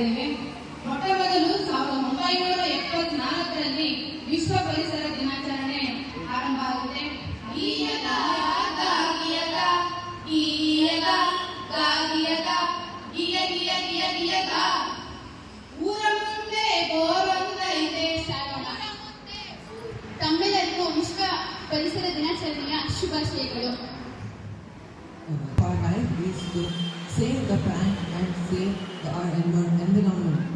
ಇದ್ದೀವಿ. ಮೊಟ್ಟ ಮೊದಲು 1974ರಲ್ಲಿ ವಿಶ್ವ ಪರಿಸರ ದಿನಾಚರಣೆ ಆರಂಭ ಆಗುತ್ತೆ. ಊರ ಮುಂದೆ ಬೋರೊಂದೈತೆ ಸಾಗೋಣ. ತಮ್ಮೆಲ್ಲರಿಗೂ ವಿಶ್ವ ಪರಿಸರ ದಿನಾಚರಣೆಯ ಶುಭಾಶಯಗಳು. Our life is to save the planet and save our environment.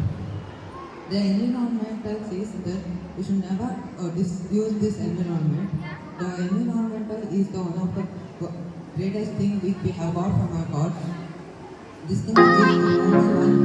The environmental says that we should never disuse this environment. The environmental is the one of the greatest thing which we have got from our God. This thing is the only one